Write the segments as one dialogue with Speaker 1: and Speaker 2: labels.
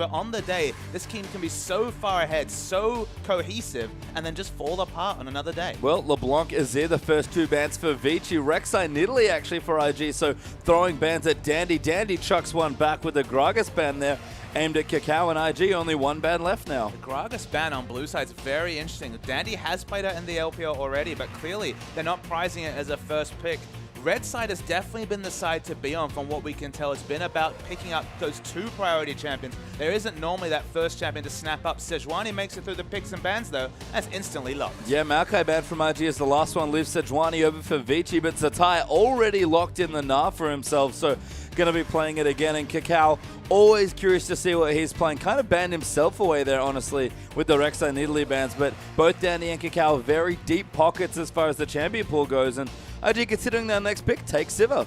Speaker 1: where on the day, this team can be so far ahead, so cohesive, and then just fall apart on another day.
Speaker 2: Well, LeBlanc is there, the first 2 bans for Vici. Rek'Sai Nidalee actually for IG, so throwing bans at Dandy. Dandy chucks one back with the Gragas ban there, aimed at Cacao and IG. Only 1 ban left now.
Speaker 1: The Gragas ban on blue side is very interesting. Dandy has played it in the LPL already, but clearly they're not prizing it as a first pick. Red side has definitely been the side to be on from what we can tell. It's been about picking up those 2 priority champions. There isn't normally that first champion to snap up. Sejuani makes it through the picks and bans though. That's instantly locked.
Speaker 2: Yeah, Maokai ban from IG is the last one. Leaves Sejuani over for Vici, but Zatai already locked in the Gnar for himself, so going to be playing it again. And Cacao, always curious to see what he's playing. Kind of banned himself away there, honestly, with the Rek'Sai Nidalee bans. But both Dandy and Cacao, very deep pockets as far as the champion pool goes. And IG, considering their next pick, takes Sivir.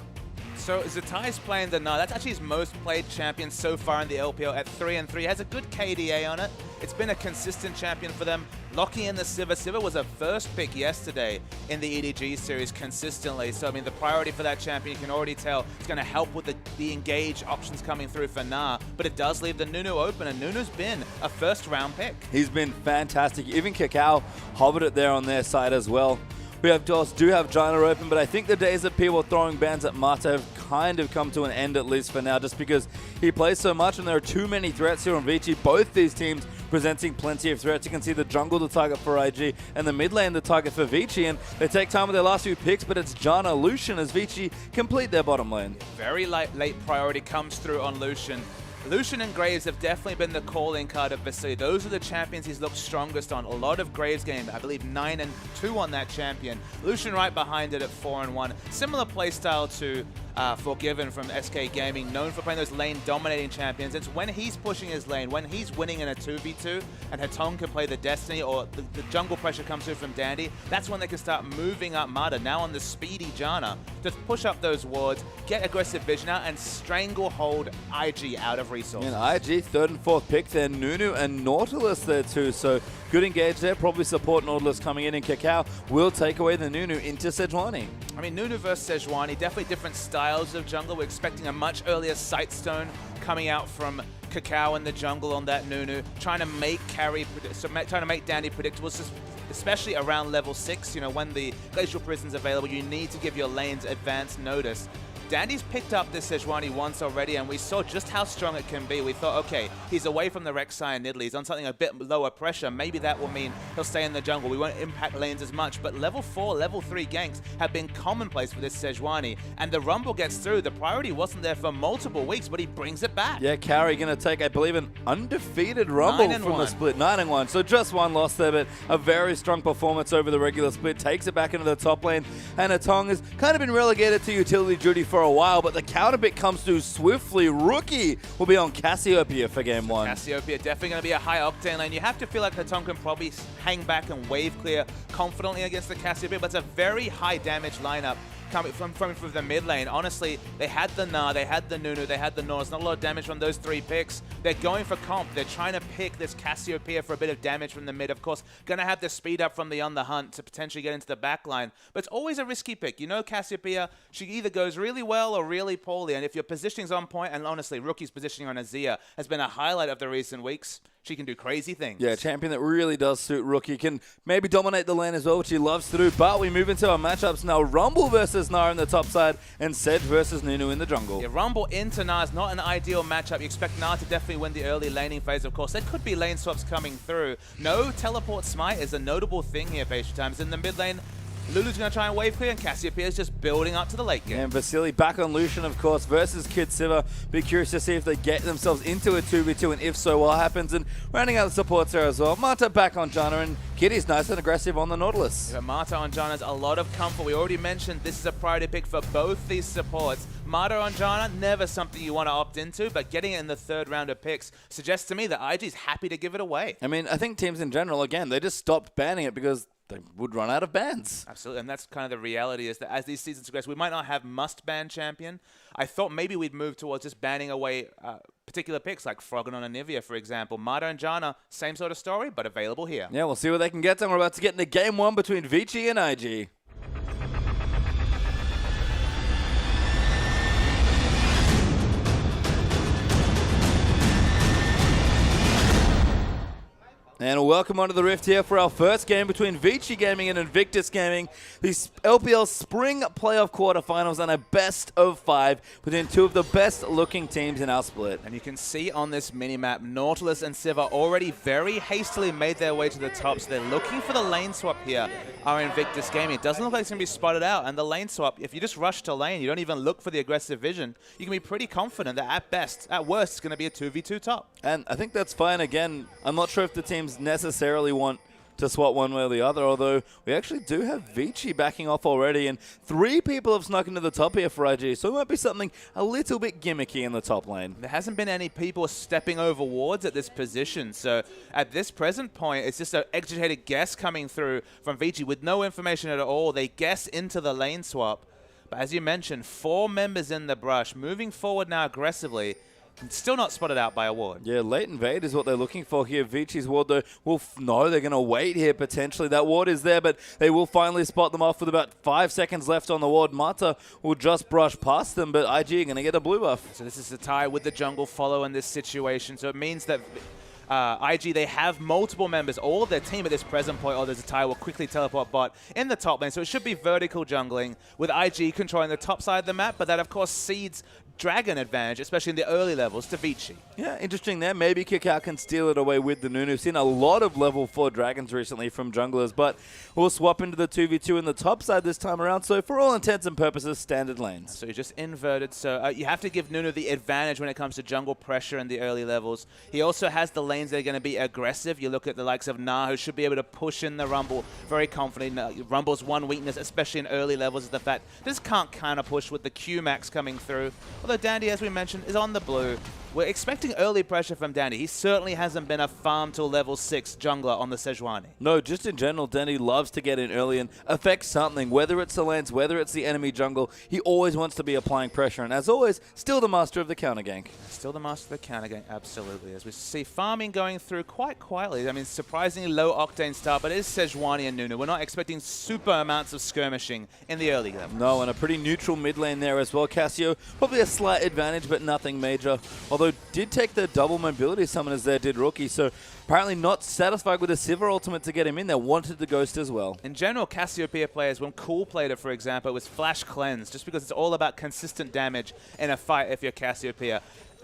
Speaker 1: So Zatai's playing the Gnar. That's actually his most played champion so far in the LPL at 3-3. Has a good KDA on it. It's been a consistent champion for them. Locking in the Sivir. Sivir was a first pick yesterday in the EDG series consistently. So, I mean, the priority for that champion, you can already tell, it's going to help with the engage options coming through for Gnar. But it does leave the Nunu open, and Nunu's been a first-round pick.
Speaker 2: He's been fantastic. Even Cacao hovered it there on their side as well. We have do have Janna open, but I think the days that people throwing bans at Mata have kind of come to an end, at least for now, just because he plays so much and there are too many threats here on Vici. Both these teams presenting plenty of threats. You can see the jungle the target for IG and the mid lane the target for Vici, and they take time with their last few picks, but it's Janna Lucian as Vici complete their bottom lane.
Speaker 1: Very late priority comes through on Lucian. Lucian and Graves have definitely been the calling card of Vici. Those are the champions he's looked strongest on. A lot of Graves game, I believe 9-2 on that champion. Lucian right behind it at 4-1. Similar playstyle to Forgiven from SK Gaming, known for playing those lane-dominating champions. It's when he's pushing his lane, when he's winning in a 2v2, and Hatong can play the Destiny, or the jungle pressure comes through from Dandy, that's when they can start moving up Mata, now on the speedy Janna, to push up those wards, get aggressive vision out, and stranglehold IG out of resources.
Speaker 2: And IG, 3rd and 4th pick there, Nunu and Nautilus there too, so good engage there, probably support Nautilus coming in, and Cacao will take away the Nunu into Sejuani.
Speaker 1: I mean, Nunu versus Sejuani, definitely different styles of jungle. We're expecting a much earlier Sightstone coming out from Cacao in the jungle on that Nunu, trying to make Dandy predictable, especially around level 6. You know, when the Glacial Prison's available, you need to give your lanes advanced notice. Dandy's picked up this Sejuani once already, and we saw just how strong it can be. We thought, okay, he's away from the Rek'Sai and Nidalee. He's on something a bit lower pressure. Maybe that will mean he'll stay in the jungle. We won't impact lanes as much. But level 4, level 3 ganks have been commonplace for this Sejuani. And the Rumble gets through. The priority wasn't there for multiple weeks, but he brings it back.
Speaker 2: Yeah, Carry going to take, I believe, an undefeated Rumble from the split. 9-1. So just one loss there, but a very strong performance over the regular split. Takes it back into the top lane. And Atong has kind of been relegated to utility duty for a while, but the counter pick comes through swiftly. Rookie will be on Cassiopeia for game 1.
Speaker 1: Cassiopeia definitely going to be a high octane lane. You have to feel like Hatong can probably hang back and wave clear confidently against the Cassiopeia, but it's a very high damage lineup coming from the mid lane. Honestly, they had the Gnar, they had the Nunu, they had the Norse. Not a lot of damage from those 3 picks. They're going for comp. They're trying to pick this Cassiopeia for a bit of damage from the mid. Of course, going to have the speed up from the On the Hunt to potentially get into the back line. But it's always a risky pick. You know, Cassiopeia, she either goes really well or really poorly. And if your positioning's on point, and honestly, Rookie's positioning on Azir has been a highlight of the recent weeks, she can do crazy things.
Speaker 2: Yeah, a champion that really does suit Rookie. Can maybe dominate the lane as well, which he loves to do. But we move into our matchups now. Rumble versus Gnar in the top side, and Sedge versus Nunu in the jungle.
Speaker 1: Yeah, Rumble into Gnar is not an ideal matchup. You expect Gnar to definitely win the early laning phase, of course. There could be lane swaps coming through. No teleport smite is a notable thing here, Patient Times. In the mid lane, Lulu's going to try and wave clear, and Cassiopeia is just building up to the late game.
Speaker 2: And Vasily back on Lucian, of course, versus Kid Sivir. Be curious to see if they get themselves into a 2v2, and if so, what happens. And rounding out the supports there as well. Mata back on Janna, and Kitty's nice and aggressive on the Nautilus.
Speaker 1: Yeah, Mata on Janna is a lot of comfort. We already mentioned this is a priority pick for both these supports. Mata on Janna, never something you want to opt into, but getting it in the 3rd round of picks suggests to me that IG's happy to give it away.
Speaker 2: I mean, I think teams in general, again, they just stopped banning it because they would run out of bans.
Speaker 1: Absolutely, and that's kind of the reality, is that as these seasons progress, we might not have must-ban champion. I thought maybe we'd move towards just banning away particular picks, like Froggen on Anivia, for example. Mata and Janna, same sort of story, but available here.
Speaker 2: Yeah, we'll see what they can get done. We're about to get into game 1 between Vici and IG. And welcome onto the Rift here for our first game between Vici Gaming and Invictus Gaming. The LPL Spring Playoff Quarterfinals and a best of 5 between two of the best looking teams in our split.
Speaker 1: And you can see on this minimap, Nautilus and Siva already very hastily made their way to the top. So they're looking for the lane swap here, our Invictus Gaming. It doesn't look like it's going to be spotted out. And the lane swap, if you just rush to lane, you don't even look for the aggressive vision, you can be pretty confident that at best, at worst, it's going to be a 2v2 top.
Speaker 2: And I think that's fine. Again, I'm not sure if the teams necessarily want to swap one way or the other, although we actually do have Vici backing off already, and 3 people have snuck into the top here for IG, so it might be something a little bit gimmicky in the top lane.
Speaker 1: There hasn't been any people stepping over wards at this position, so at this present point, it's just an educated guess coming through from Vici with no information at all. They guess into the lane swap, but as you mentioned, 4 members in the brush, moving forward now aggressively. Still not spotted out by a ward.
Speaker 2: Yeah, late invade is what they're looking for here. Vici's ward, though, no, they're going to wait here potentially. That ward is there, but they will finally spot them off with about 5 seconds left on the ward. Mata will just brush past them, but IG are going to get a blue buff.
Speaker 1: So this is the tie with the jungle follow in this situation. So it means that IG, they have multiple members. All of their team at this present point, there's a tie, will quickly teleport bot in the top lane. So it should be vertical jungling with IG controlling the top side of the map, but that, of course, cedes Dragon advantage, especially in the early levels, to Vici.
Speaker 2: Yeah, interesting there. Maybe Kakao can steal it away with the Nunu. We've seen a lot of level 4 dragons recently from junglers, but we'll swap into the 2v2 in the top side this time around. So for all intents and purposes, standard lanes.
Speaker 1: So you're just inverted. So you have to give Nunu the advantage when it comes to jungle pressure in the early levels. He also has the lanes that are going to be aggressive. You look at the likes of Na, who should be able to push in the Rumble very confidently. Rumble's one weakness, especially in early levels, is the fact they just can't counter push with the Q max coming through. Although Dandy, as we mentioned, is on the blue. We're expecting early pressure from Dandy. He certainly hasn't been a farm till level 6 jungler on the Sejuani.
Speaker 2: No, just in general, Dandy loves to get in early and affect something, whether it's the lanes, whether it's the enemy jungle. He always wants to be applying pressure, and as always, still the master of the counter gank.
Speaker 1: Still the master of the counter gank, absolutely. As we see farming going through quite quietly. I mean, surprisingly low octane start, but it is Sejuani and Nunu. We're not expecting super amounts of skirmishing in the early levels.
Speaker 2: No, and a pretty neutral mid lane there as well. Cassio, probably a slight advantage, but nothing major. Although did take the double mobility summoners there, did Rookie, so apparently not satisfied with the Sivir ultimate to get him in there, wanted the Ghost as well.
Speaker 1: In general, Cassiopeia players, when Cool played it, for example, it was Flash Cleanse, just because it's all about consistent damage in a fight if you're Cassiopeia.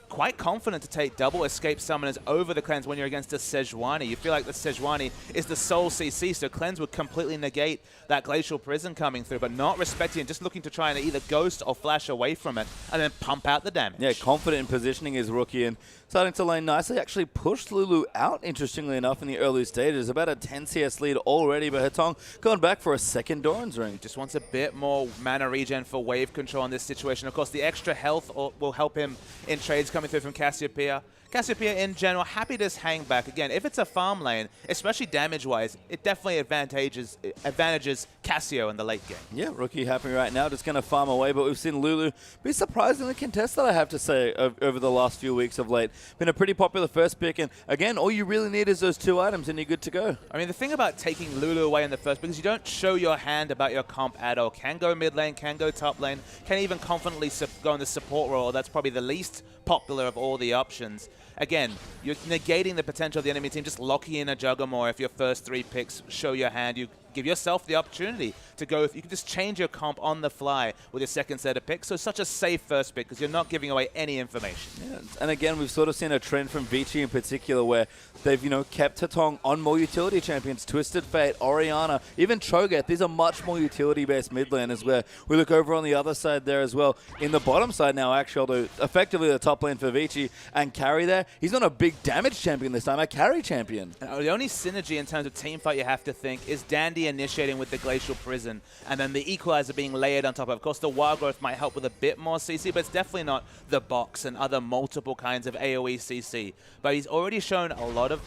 Speaker 1: Quite confident to take double escape summoners over the cleanse when you're against a Sejuani. You feel like the Sejuani is the sole CC, so cleanse would completely negate that glacial prison coming through, but not respecting it, just looking to try and either ghost or flash away from it and then pump out the damage.
Speaker 2: Yeah, confident in positioning his Rookie and starting to lane nicely. Actually pushed Lulu out, interestingly enough, in the early stages. About a 10 CS lead already, but Hetong going back for a second Doran's ring.
Speaker 1: Just wants a bit more mana regen for wave control in this situation. Of course, the extra health will help him in trades coming through from Cassiopeia. Cassiopeia, in general, happy to just hang back. Again, if it's a farm lane, especially damage-wise, it definitely advantages Cassio in the late game.
Speaker 2: Yeah, Rookie happy right now, just going to farm away, but we've seen Lulu be surprisingly contested, I have to say, over the last few weeks of late. Been a pretty popular first pick, and again, all you really need is those 2 items, and you're good to go.
Speaker 1: I mean, the thing about taking Lulu away in the first, because you don't show your hand about your comp at all. Can go mid lane, can go top lane, can even confidently go in the support role. That's probably the least popular of all the options. Again, you're negating the potential of the enemy team, just locking in a Juggermore if your first 3 picks show your hand. You give yourself the opportunity to go, if you can just change your comp on the fly with your second set of picks. So such a safe first pick because you're not giving away any information.
Speaker 2: Yeah, and again, we've sort of seen a trend from Vici in particular where they've, kept Hetong on more utility champions. Twisted Fate, Orianna, even Cho'Gath. These are much more utility-based mid laners where we look over on the other side there as well. In the bottom side now, actually, although effectively the top lane for Vici and carry there, he's not a big damage champion this time, a carry champion.
Speaker 1: And the only synergy in terms of team fight you have to think is Dandy initiating with the Glacial Prison, and then the Equalizer being layered on top of. Of course, the Wild Growth might help with a bit more CC, but it's definitely not the box and other multiple kinds of AoE CC. But he's already shown a lot of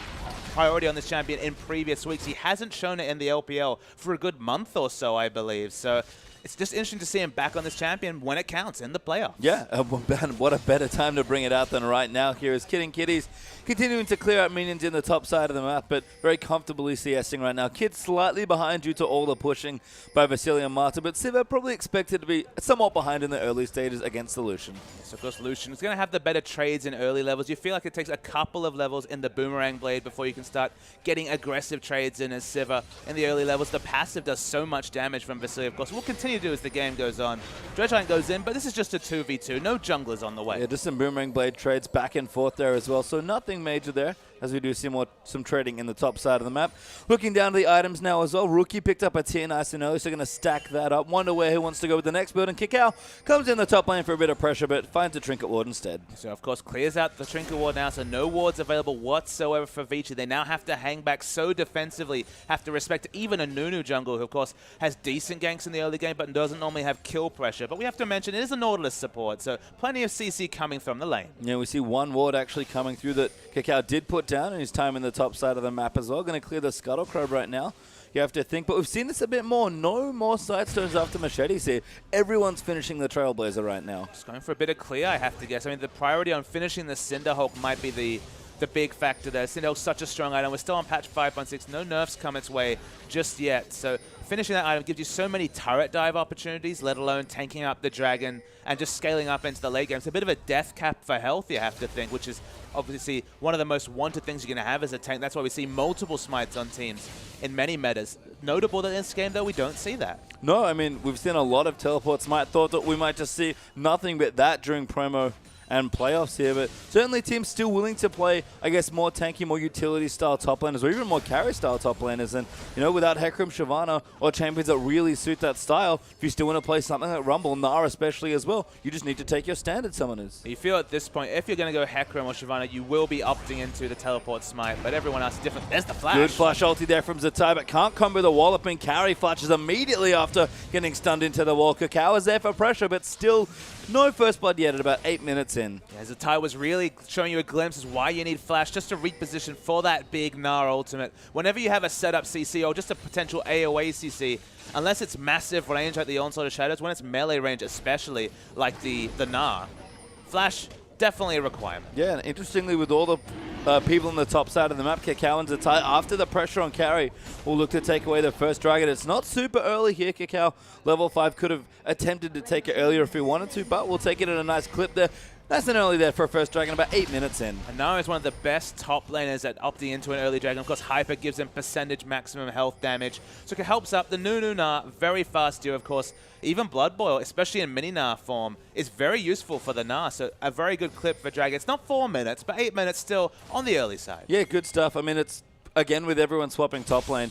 Speaker 1: priority on this champion in previous weeks. He hasn't shown it in the LPL for a good month or so, I believe. So it's just interesting to see him back on this champion when it counts in the playoffs.
Speaker 2: Yeah, what a better time to bring it out than right now. Here is Kidding Kitties continuing to clear out minions in the top side of the map, but very comfortably CSing right now. Kid slightly behind due to all the pushing by Vici and Marta, but Siva probably expected to be somewhat behind in the early stages against the Lucian.
Speaker 1: So of course Lucian is going to have the better trades in early levels. You feel like it takes a couple of levels in the Boomerang Blade before you can start getting aggressive trades in as Siva. In the early levels, the passive does so much damage from Vici, of course. We'll continue to do as the game goes on. Dredgeline goes in, but this is just a 2v2. No junglers on the way.
Speaker 2: Yeah, just some Boomerang Blade trades back and forth there as well, so nothing major there, as we do see some trading in the top side of the map. Looking down to the items now as well, Rookie picked up a tier nice and early, so going to stack that up. Wonder where he wants to go with the next build, and Kakao comes in the top lane for a bit of pressure, but finds a Trinket Ward instead.
Speaker 1: So of course clears out the Trinket Ward now, so no wards available whatsoever for Vici. They now have to hang back so defensively, have to respect even a Nunu jungle, who of course has decent ganks in the early game, but doesn't normally have kill pressure. But we have to mention it is a Nautilus support, so plenty of CC coming from the lane.
Speaker 2: Yeah, we see one ward actually coming through that Kakao did put down in his time in the top side of the map as well. Going to clear the Scuttle Crab right now. You have to think, but we've seen this a bit more. No more side stones after machetes here. Everyone's finishing the Trailblazer right now.
Speaker 1: Just going for a bit of clear, I have to guess. I mean, the priority on finishing the Cinderhulk might be the big factor there. Cinderhulk's such a strong item. We're still on patch 5.6. No nerfs come its way just yet. So finishing that item gives you so many turret dive opportunities, let alone tanking up the dragon and just scaling up into the late game. It's a bit of a death cap for health, you have to think, which is obviously one of the most wanted things you're going to have as a tank. That's why we see multiple smites on teams in many metas. Notable that in this game, though, we don't see that.
Speaker 2: No, I mean, we've seen a lot of teleport smite. Thought that we might just see nothing but that during promo and playoffs here, but certainly teams still willing to play, I guess, more tanky, more utility-style top laners, or even more carry-style top laners. And, you know, without Hecarim, Shyvana, or champions that really suit that style, if you still want to play something like Rumble, Nara especially as well, you just need to take your standard summoners.
Speaker 1: You feel at this point, if you're going to go Hecarim or Shyvana, you will be opting into the teleport smite, but everyone else is different. There's the flash.
Speaker 2: Good flash ulti there from Zatai, but can't combo the walloping. Carry flashes immediately after getting stunned into the wall. Kakao is there for pressure, but still no first blood yet at about 8 minutes in.
Speaker 1: Yeah, Zatai was really showing you a glimpse as why you need flash, just to reposition for that big Gnar ultimate. Whenever you have a setup CC or just a potential AoE CC, unless it's massive range like the Onslaught of Shadows, when it's melee range especially, like the Gnar, flash definitely a requirement.
Speaker 2: Yeah, and interestingly, with all the people on the top side of the map, Kakao and Zatai, after the pressure on carry, will look to take away the first dragon. It's not super early here. Kakao, level 5, could have attempted to take it earlier if he wanted to, but we'll take it at a nice clip there. Nice and early there for a first dragon, about 8 minutes in.
Speaker 1: And Nara is one of the best top laners at opting into an early dragon. Of course, Hyper gives him percentage maximum health damage. So it helps up the Nunu Gnar, very fast deal, of course. Even Blood Boil, especially in mini Gnar form, is very useful for the Gnar. So a very good clip for dragon. It's not 4 minutes, but 8 minutes still on the early side.
Speaker 2: Yeah, good stuff. I mean, it's, again, with everyone swapping top lane,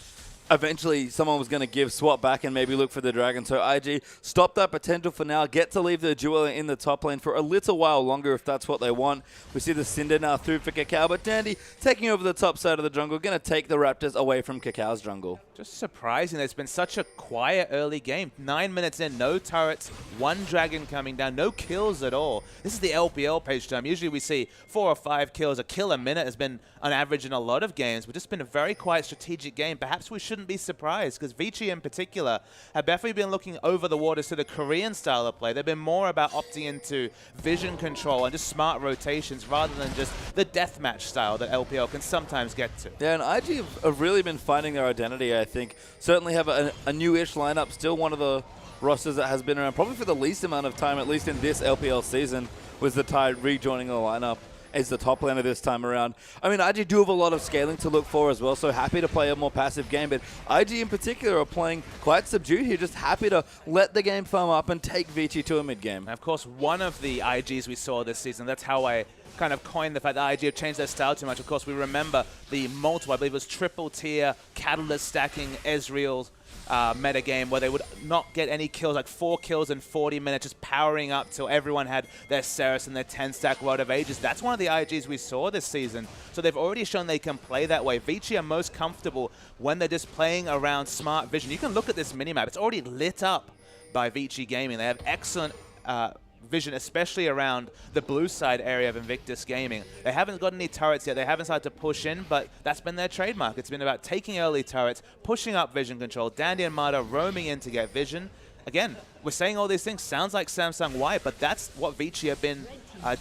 Speaker 2: eventually someone was going to give swap back and maybe look for the dragon. So IG, stop that potential for now. Get to leave the duel in the top lane for a little while longer if that's what they want. We see the Cinder now through for Kakao, but Dandy taking over the top side of the jungle, going to take the Raptors away from Kakao's jungle.
Speaker 1: Just surprising. It's been such a quiet early game. 9 minutes in, no turrets, one dragon coming down, no kills at all. This is the LPL page time. Usually we see 4 or 5 kills. A kill a minute has been on average in a lot of games, but just been a very quiet strategic game. Perhaps we shouldn't be surprised, because Vici in particular have definitely been looking over the waters to the Korean style of play. They've been more about opting into vision control and just smart rotations rather than just the deathmatch style that LPL can sometimes get to.
Speaker 2: Yeah, and IG have really been finding their identity, I think. Certainly have a new-ish lineup, still one of the rosters that has been around probably for the least amount of time, at least in this LPL season, was the Tide rejoining the lineup as the top laner this time around. I mean, IG do have a lot of scaling to look for as well, so happy to play a more passive game, but IG in particular are playing quite subdued here, just happy to let the game farm up and take Vici to a mid-game.
Speaker 1: Of course, one of the IGs we saw this season, that's how I kind of coined the fact that IG have changed their style too much. Of course, we remember the multiple, I believe it was triple tier, Catalyst stacking Ezreal's meta game where they would not get any kills, like 4 kills in 40 minutes, just powering up till everyone had their Ceres and their 10-stack Rod of Ages. That's one of the IGs we saw this season. So they've already shown they can play that way. Vici are most comfortable when they're just playing around smart vision. You can look at this minimap. It's already lit up by Vici Gaming. They have excellent vision, especially around the blue side area of Invictus Gaming. They haven't got any turrets yet. They haven't started to push in, but that's been their trademark. It's been about taking early turrets, pushing up vision control. Dandy and Marta roaming in to get vision. Again, we're saying all these things. Sounds like Samsung White, but that's what Vici have been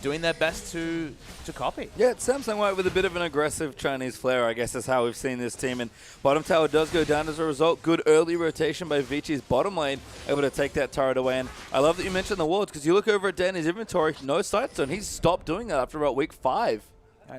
Speaker 1: doing their best to copy.
Speaker 2: Yeah, it's Samsung White with a bit of an aggressive Chinese flair, I guess is how we've seen this team. And bottom tower does go down as a result. Good early rotation by Vici's bottom lane, able to take that turret away. And I love that you mentioned the wards, because you look over at Danny's inventory, no sightstone. He's stopped doing that after about week 5.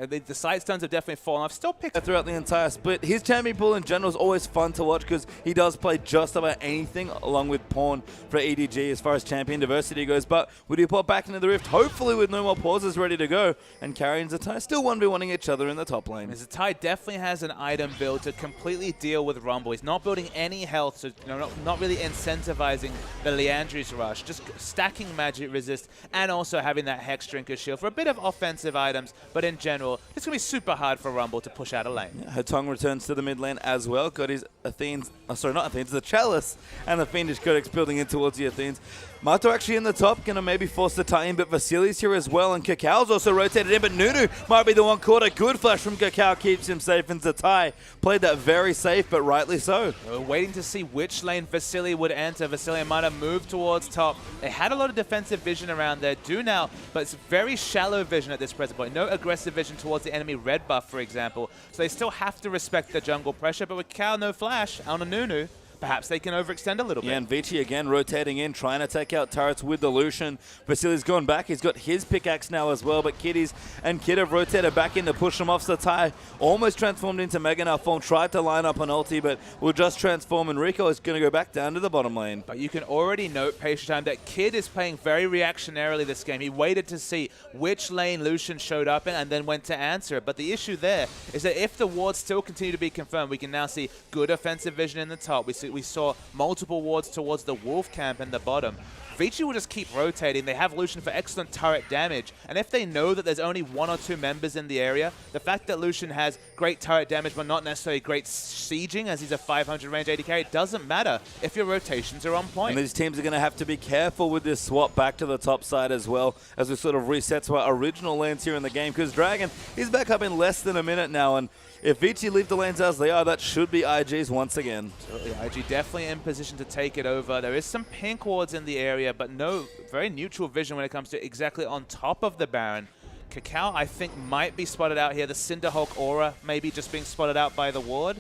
Speaker 1: The side stones have definitely fallen off. Still picked
Speaker 2: throughout the entire split. His champion pool in general is always fun to watch because he does play just about anything along with Pawn for EDG as far as champion diversity goes. But we do pop back into the Rift, hopefully with no more pauses ready to go. And Carry and Zatai still 1v1ing each other in the top lane.
Speaker 1: Zatai definitely has an item build to completely deal with Rumble. He's not building any health, so not really incentivizing the Leandry's rush. Just stacking magic resist and also having that Hex Drinker shield for a bit of offensive items. But in general, it's going to be super hard for Rumble to push out a lane.
Speaker 2: Yeah, Hatong returns to the mid lane as well. Got his Athene's, not Athene's, the Chalice and the Fiendish Codex building in towards the Athenes. Mato actually in the top, going to maybe force the tie-in, but Vasili's here as well, and Cacau's also rotated in, but Nunu might be the one caught. A good flash from Cacao keeps him safe, and Zatai played that very safe, but rightly so.
Speaker 1: We're waiting to see which lane Vasili would enter. Vasili and Mata move towards top. They had a lot of defensive vision around there, do now, but it's very shallow vision at this present point. No aggressive vision towards the enemy red buff, for example, so they still have to respect the jungle pressure, but with Cacao no flash on a Nunu, perhaps they can overextend a little bit.
Speaker 2: Yeah, and Vici again rotating in, trying to take out turrets with the Lucian. Vasili's gone back. He's got his pickaxe now as well, but Kiddies and Kid have rotated back in to push him off. Zatai almost transformed into Mega now. Fong tried to line up an ulti, but will just transform, and Rico is going to go back down to the bottom lane.
Speaker 1: But you can already note, Patient Time, that Kid is playing very reactionarily this game. He waited to see which lane Lucian showed up in and then went to answer it. But the issue there is that if the wards still continue to be confirmed, we can now see good offensive vision in the top. We saw multiple wards towards the Wolf camp in the bottom. Vici will just keep rotating. They have Lucian for excellent turret damage. And if they know that there's only 1 or 2 members in the area, the fact that Lucian has great turret damage but not necessarily great sieging, as he's a 500 range AD carry, it doesn't matter if your rotations are on point.
Speaker 2: And these teams are going to have to be careful with this swap back to the top side as well, as we sort of reset to our original lanes here in the game, because Dragon is back up in less than a minute now, and if Vici leave the lanes as they are, that should be IG's once again.
Speaker 1: IG definitely in position to take it over. There is some pink wards in the area, but no, very neutral vision when it comes to exactly on top of the Baron. Cacao, I think, might be spotted out here. The Cinderhulk aura maybe just being spotted out by the ward.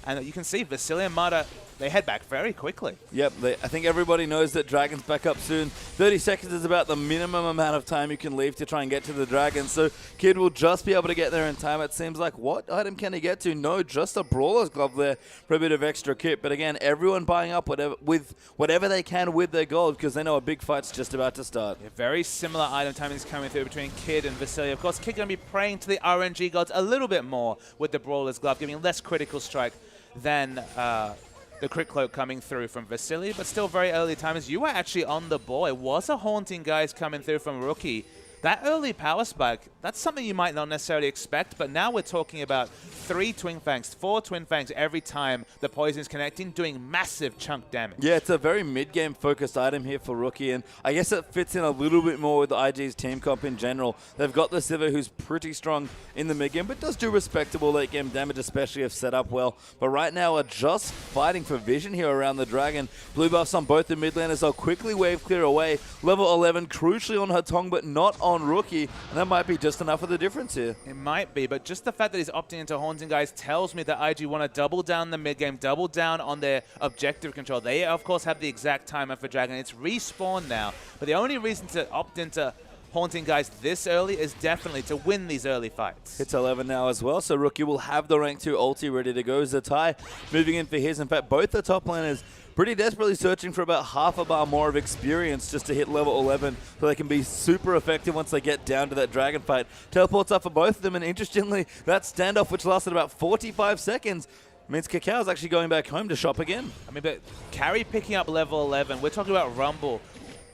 Speaker 1: And you can see Vasili and Mata, they head back very quickly.
Speaker 2: Yep, I think everybody knows that Dragon's back up soon. 30 seconds is about the minimum amount of time you can leave to try and get to the Dragon. So Kid will just be able to get there in time. It seems like, what item can he get to? No, just a Brawler's Glove there for a bit of extra kit. But again, everyone buying up whatever they can with their gold, because they know a big fight's just about to start.
Speaker 1: Yeah, very similar item timings coming through between Kid and Vasili. Of course, Kid going to be praying to the RNG gods a little bit more with the Brawler's Glove, giving less critical strike than the Crit Cloak coming through from Vasili, but still very early timers. You were actually on the ball. It was a Haunting guys coming through from Rookie. That early power spike, that's something you might not necessarily expect, but now we're talking about 3 Twin Fangs, 4 Twin Fangs every time the poison is connecting, doing massive chunk damage.
Speaker 2: Yeah, it's a very mid-game focused item here for Rookie, and I guess it fits in a little bit more with IG's team comp in general. They've got the Sivir, who's pretty strong in the mid-game, but does do respectable late-game damage, especially if set up well. But right now, are just fighting for vision here around the Dragon. Blue buffs on both the mid laners. They'll quickly wave clear away. Level 11 crucially on Hatong, but not on Rookie, and that might be just enough of the difference here.
Speaker 1: It might be, but just the fact that he's opting into Haunting guys tells me that IG want to double down the mid game, double down on their objective control. They, of course, have the exact timer for Dragon. It's respawn now, but the only reason to opt into Haunting guys this early is definitely to win these early fights.
Speaker 2: It's 11 now as well, so Rookie will have the rank 2 ulti ready to go. Zatai moving in for his. In fact, both the top laners pretty desperately searching for about half a bar more of experience just to hit level 11 so they can be super effective once they get down to that Dragon fight. Teleports up for both of them, and interestingly, that standoff, which lasted about 45 seconds, means Cacao's actually going back home to shop again.
Speaker 1: I mean, but Carry picking up level 11, we're talking about Rumble.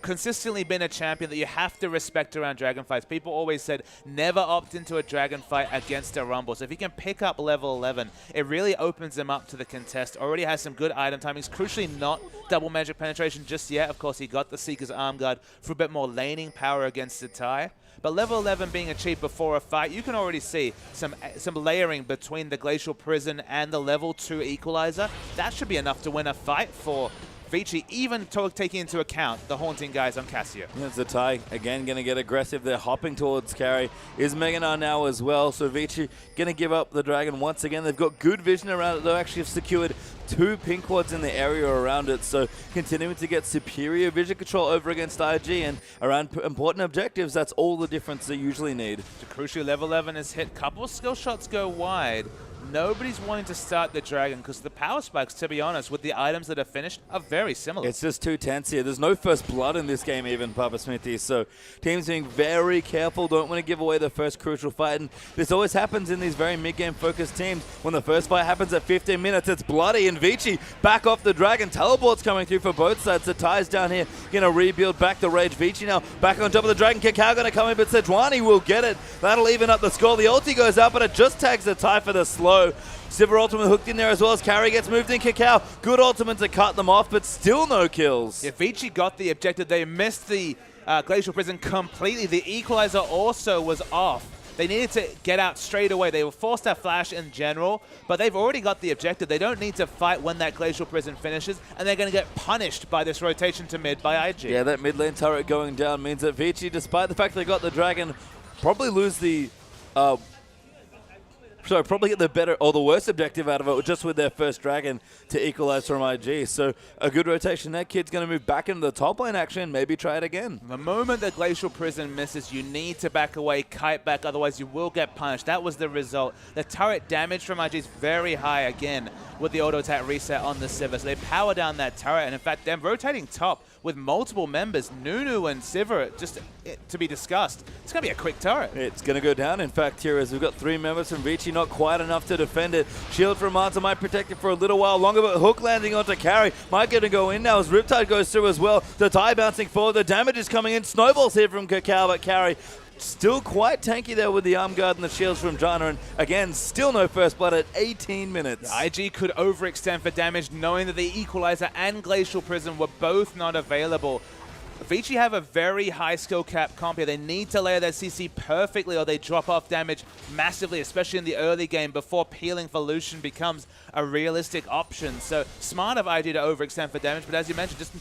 Speaker 1: Consistently been a champion that you have to respect around Dragon fights. People always said never opt into a Dragon fight against a Rumble. So if he can pick up level 11, it really opens him up to the contest. Already has some good item timings. Crucially, not double magic penetration just yet. Of course, he got the Seeker's Arm Guard for a bit more laning power against Zatai. But level 11 being achieved before a fight, you can already see some layering between the Glacial Prison and the level 2 Equalizer. That should be enough to win a fight for Vici, even taking into account the haunting guys on Cassio.
Speaker 2: It's a tie. Again, going to get aggressive. They're hopping towards carry. Is Meganar now as well. So Vici going to give up the Dragon once again. They've got good vision around it. They actually have secured 2 pink quads in the area around it. So continuing to get superior vision control over against IG and around important objectives. That's all the difference they usually need.
Speaker 1: Crucial level 11 is hit. Couple skill shots go wide. Nobody's wanting to start the Dragon because the power spikes, to be honest, with the items that are finished, are very similar.
Speaker 2: It's just too tense here. There's no first blood in this game even, Papa Smithy. So teams being very careful, don't want to give away the first crucial fight. And this always happens in these very mid-game focused teams. When the first fight happens at 15 minutes, it's bloody. And Vici back off the Dragon. Teleports coming through for both sides. The ties down here going to rebuild back the rage. Vici now back on top of the Dragon. Kakao going to come in, but Sejuani will get it. That'll even up the score. The ulti goes out, but it just tags the tie for the slow. Sivir ultimate hooked in there as well as Carry gets moved in. Kakao, good ultimate to cut them off, but still no kills.
Speaker 1: Yeah, Vici got the objective. They missed the Glacial Prison completely. The Equalizer also was off. They needed to get out straight away. They were forced to flash in general, but they've already got the objective. They don't need to fight when that Glacial Prison finishes, and they're going to get punished by this rotation to mid by IG.
Speaker 2: Yeah, that mid lane turret going down means that Vici, despite the fact they got the Dragon, probably lose the... probably get the better or the worst objective out of it just with their first Dragon to equalize from IG. So a good rotation there. Kid's going to move back into the top lane action, maybe try it again.
Speaker 1: The moment the Glacial Prison misses, you need to back away, kite back, otherwise you will get punished. That was the result. The turret damage from IG is very high again with the auto attack reset on the Sivir. So they power down that turret, and in fact, they're rotating top with multiple members, Nunu and Sivir, just to be discussed. It's going to be a quick turret.
Speaker 2: It's going to go down, in fact, here as we've got 3 members from Vici, not quite enough to defend it. Shield from Marta might protect it for a little while longer, but Hook landing onto Carry might get to go in now as Riptide goes through as well. The tie bouncing forward, the damage is coming in. Snowballs here from Kakao, but Carry still quite tanky there with the arm guard and the shields from Jana, and again, still no first blood at 18 minutes.
Speaker 1: Yeah, IG could overextend for damage, knowing that the Equalizer and Glacial Prison were both not available. Vici have a very high skill cap comp here. They need to layer their CC perfectly or they drop off damage massively, especially in the early game before peeling for Lucian becomes a realistic option. So smart of IG to overextend for damage, but as you mentioned, just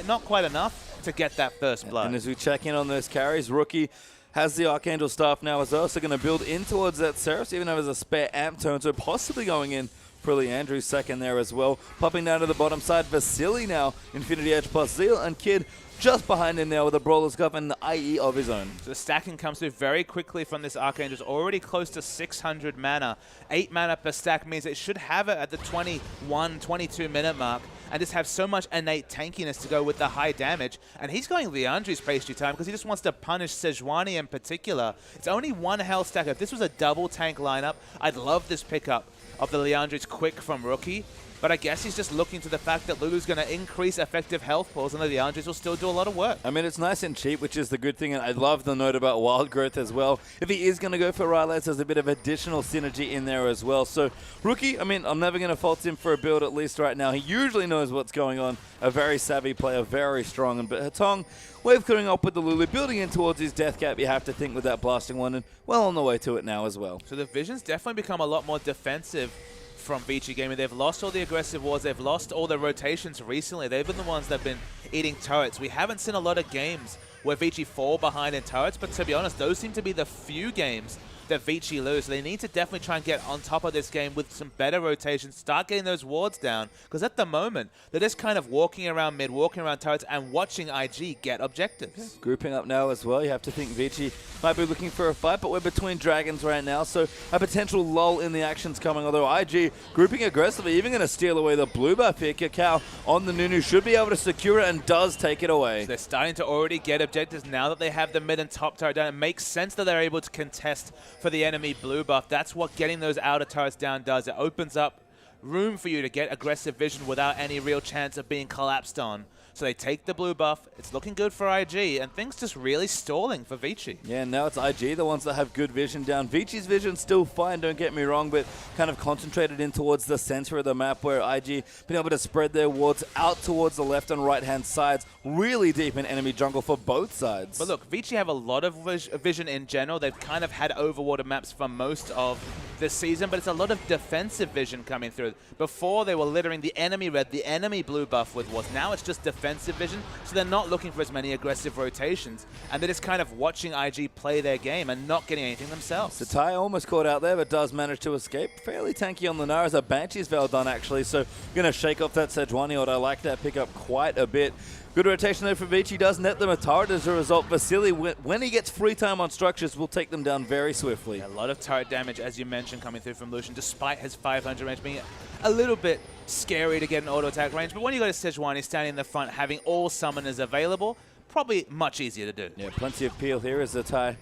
Speaker 1: not quite enough to get that first blood.
Speaker 2: And as we check in on those carries, Rookie has the Archangel staff now as well, so going to build in towards that Seraph, even though there's a spare amp tone, so possibly going in for Leandru's second there as well. Popping down to the bottom side, Vasily now, Infinity Edge plus Zeal, and Kid just behind him there with a Brawler's Cup and the IE of his own.
Speaker 1: So the stacking comes through very quickly from this Archangel's already close to 600 mana. 8 mana per stack means it should have it at the 21, 22 minute mark and just have so much innate tankiness to go with the high damage. And he's going Leandri's pastry time because he just wants to punish Sejuani in particular. It's only 1 health stack. If this was a double tank lineup, I'd love this pickup of the Leandri's quick from Rookie. But I guess he's just looking to the fact that Lulu's going to increase effective health pools and the Leandris will still do a lot of work.
Speaker 2: I mean, it's nice and cheap, which is the good thing. And I love the note about wild growth as well. If he is going to go for Rylance, there's a bit of additional synergy in there as well. So Rookie, I mean, I'm never going to fault him for a build at least right now. He usually knows what's going on. A very savvy player, very strong. But Hatong, wave clearing up with the Lulu, building in towards his death cap, you have to think, with that blasting one. And well on the way to it now as well.
Speaker 1: So the Vision's definitely become a lot more defensive from Vici Gaming. They've lost all the aggressive wars. They've lost all the rotations recently. They've been the ones that have been eating turrets. We haven't seen a lot of games where Vici fall behind in turrets, but to be honest, those seem to be the few games that Vici lose. So they need to definitely try and get on top of this game with some better rotations, start getting those wards down, because at the moment, they're just kind of walking around mid, walking around turrets, and watching IG get objectives.
Speaker 2: Yeah. Grouping up now as well. You have to think Vici might be looking for a fight, but we're between dragons right now, so a potential lull in the action's coming, although IG grouping aggressively, even going to steal away the blue buff here. Kakao on the Nunu should be able to secure it and does take it away.
Speaker 1: So they're starting to already get objectives now that they have the mid and top turret down. It makes sense that they're able to contest for the enemy blue buff. That's what getting those outer turrets down does. It opens up room for you to get aggressive vision without any real chance of being collapsed on. So they take the blue buff. It's looking good for IG, and things just really stalling for Vici.
Speaker 2: Yeah, now it's IG, the ones that have good vision down. Vici's vision still fine, don't get me wrong, but kind of concentrated in towards the center of the map where IG been able to spread their wards out towards the left and right-hand sides, really deep in enemy jungle for both sides.
Speaker 1: But look, Vici have a lot of vision in general. They've kind of had overwater maps for most of this season, but it's a lot of defensive vision coming through. Before, they were littering the enemy red, the enemy blue buff with WODS. Now it's just defensive vision, so they're not looking for as many aggressive rotations, and they're just kind of watching IG play their game and not getting anything themselves.
Speaker 2: So Ty almost caught out there, but does manage to escape. Fairly tanky on the Nara as a Banshee's Veil done, actually, so going to shake off that Sejuani ult. I like that pickup quite a bit. Good rotation there for Vici. Does net them a turret as a result. Vasily, when he gets free time on structures, will take them down very swiftly.
Speaker 1: A lot of turret damage, as you mentioned, coming through from Lucian, despite his 500 range being a little bit scary to get an auto attack range. But when you got a Sejuani standing in the front, having all summoners available, probably much easier to do.
Speaker 2: Yeah, plenty of peel here as the Ty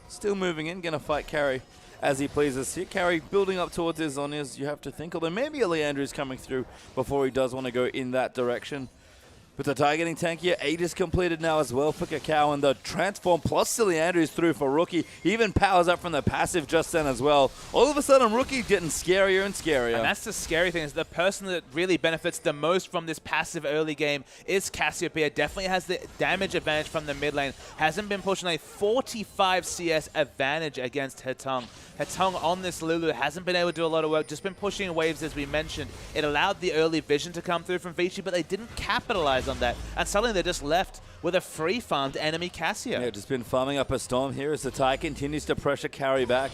Speaker 2: still moving in, going to fight Carry as he pleases. Here, Carry building up towards his Zhonya's, you have to think, although maybe a Leandru's coming through before he does want to go in that direction. But the Ty getting tankier. 8 is completed now as well for Kakao, and the transform plus Silly Andrews through for Rookie. He even powers up from the passive just then as well. All of a sudden, Rookie's getting scarier and scarier.
Speaker 1: And that's the scary thing, is the person that really benefits the most from this passive early game is Cassiopeia. Definitely has the damage advantage from the mid lane. Hasn't been pushing a 45 CS advantage against Hetong. Hetong on this Lulu hasn't been able to do a lot of work, just been pushing waves as we mentioned. It allowed the early vision to come through from Vici, but they didn't capitalize on that. And suddenly they're just left with a free farmed enemy Cassio.
Speaker 2: Yeah, just been farming up a storm here as the Ty continues to pressure Carry back.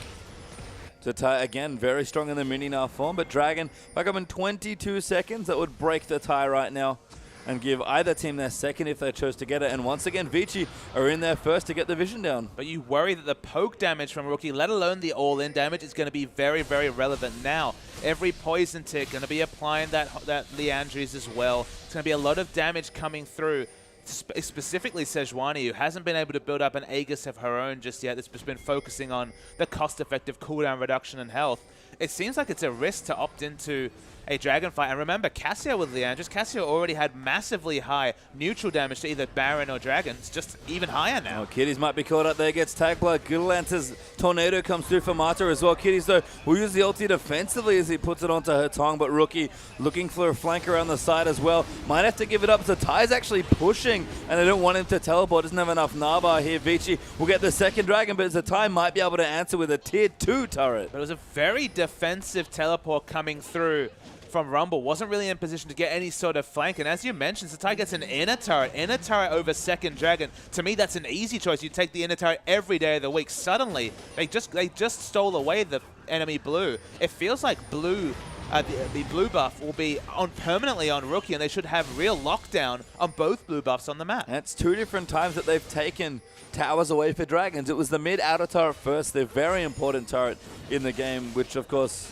Speaker 2: So Ty, again, very strong in the mini now form, but Dragon back up in 22 seconds. That would break the Ty right now and give either team their second if they chose to get it. And once again, Vici are in there first to get the vision down.
Speaker 1: But you worry that the poke damage from Rookie, let alone the all-in damage, is going to be very, very relevant now. Every poison tick going to be applying that Leandries as well. It's going to be a lot of damage coming through. Specifically Sejuani, who hasn't been able to build up an Aegis of her own just yet. It's just been focusing on the cost-effective cooldown reduction and health. It seems like it's a risk to opt into a dragon fight. And remember, Cassio with Leandris, Cassio already had massively high neutral damage to either Baron or Dragon. It's just even higher now.
Speaker 2: Oh, Kitties might be caught up there, gets tag blood. Goodlance's Tornado comes through for Mata as well. Kitties, though, will use the ulti defensively as he puts it onto her tongue, but Rookie looking for a flank around the side as well. Might have to give it up. So Ty's actually pushing, and they don't want him to teleport. Doesn't have enough Narbar here. Vici will get the second dragon, but Zatai might be able to answer with a tier 2 turret.
Speaker 1: But it was a very defensive teleport coming through from Rumble. Wasn't really in position to get any sort of flank. And as you mentioned, Zatai gets an inner turret over second dragon. To me, that's an easy choice. You take the inner turret every day of the week. Suddenly, they just stole away the enemy blue. It feels like blue. The blue buff will be permanently on Rookie, and they should have real lockdown on both blue buffs on the map.
Speaker 2: That's 2 different times that they've taken towers away for Dragons. It was the mid outer turret first, the very important turret in the game, which of course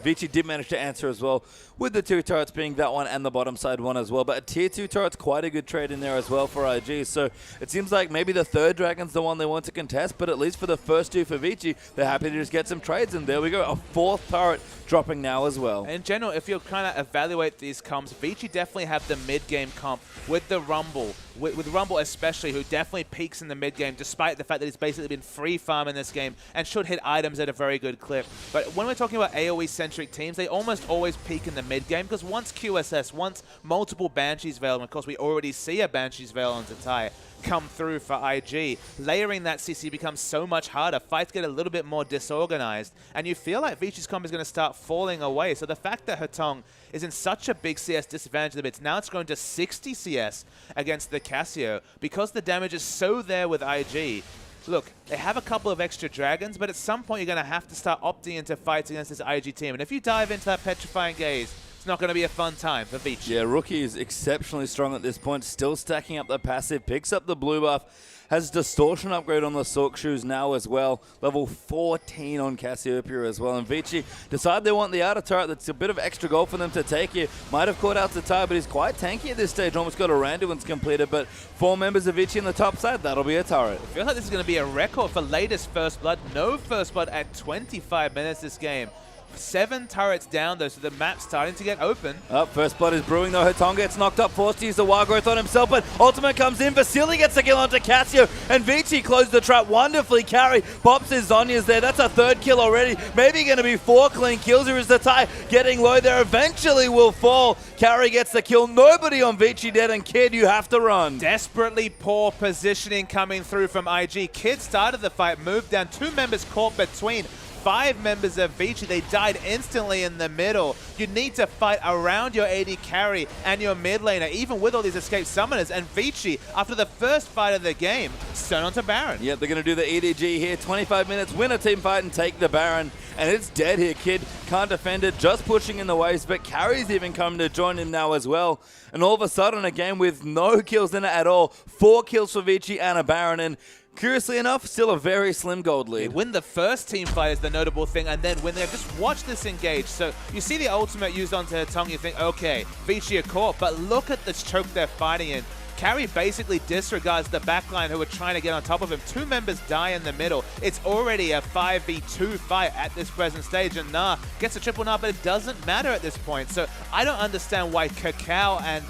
Speaker 2: Vici did manage to answer as well, with the 2 turrets being that one and the bottom side one as well. But a tier 2 turret's quite a good trade in there as well for IG. So it seems like maybe the third dragon's the one they want to contest, but at least for the first 2 for Vici, they're happy to just get some trades. And there we go, a 4th turret dropping now as well.
Speaker 1: In general, if you're trying to evaluate these comps, Vici definitely have the mid-game comp with the Rumble. With Rumble especially, who definitely peaks in the mid-game, despite the fact that he's basically been free farm in this game and should hit items at a very good clip. But when we're talking about AoE-centric teams, they almost always peak in the mid-game, because once QSS, once multiple Banshee's Veil, and of course we already see a Banshee's Veil on Zatai come through for IG, layering that CC becomes so much harder. Fights get a little bit more disorganized, and you feel like Vici's comp is going to start falling away. So the fact that Hetong is in such a big CS disadvantage of the bits, now it's going to 60 CS against the Cassio, because the damage is so there with IG. Look, they have a couple of extra dragons, but at some point you're going to have to start opting into fights against this IG team. And if you dive into that Petrifying Gaze, it's not going to be a fun time for Vici.
Speaker 2: Yeah, Rookie is exceptionally strong at this point, still stacking up the passive, picks up the blue buff, has distortion upgrade on the Sork shoes now as well. Level 14 on Cassiopeia as well. And Vici decide they want the outer turret. That's a bit of extra gold for them to take here. Might have caught out Zatai, but he's quite tanky at this stage. Almost got a Randuin's completed, but 4 members of Vici on the top side, that'll be a turret.
Speaker 1: I feel like this is going to be a record for latest First Blood. No First Blood at 25 minutes this game. 7 turrets down though, so the map's starting to get open.
Speaker 2: First blood is brewing though. Hetong gets knocked up, forced to use the wild growth on himself, but ultimate comes in. Vasily gets the kill onto Cassio, and Vici closed the trap wonderfully. Carry pops his Zhonya's there. That's a 3rd kill already. Maybe going to be 4 clean kills. Here is the Ty getting low there. Eventually will fall. Carry gets the kill. Nobody on Vici dead, and Kid, you have to run.
Speaker 1: Desperately poor positioning coming through from IG. Kid started the fight, moved down. 2 members caught between. 5 members of Vici. They died instantly in the middle. You need to fight around your AD carry and your mid laner, even with all these escaped summoners. And Vici, after the first fight of the game, turn onto Baron.
Speaker 2: Yeah, they're going to do the EDG here. 25 minutes, win a team fight and take the Baron. And it's dead here, Kid. Can't defend it, just pushing in the waves, but Carry's even coming to join him now as well. And all of a sudden, a game with no kills in it at all. 4 kills for Vici and a Baron. And curiously enough, still a very slim gold lead.
Speaker 1: They win the first team fight is the notable thing, and then when they just watch this engage. So you see the ultimate used onto her tongue, you think, okay, Vici are caught, but look at this choke they're fighting in. Carry basically disregards the backline who are trying to get on top of him. 2 members die in the middle. It's already a 5v2 fight at this present stage, and Nah gets a triple Nah, but it doesn't matter at this point. So I don't understand why Kakao and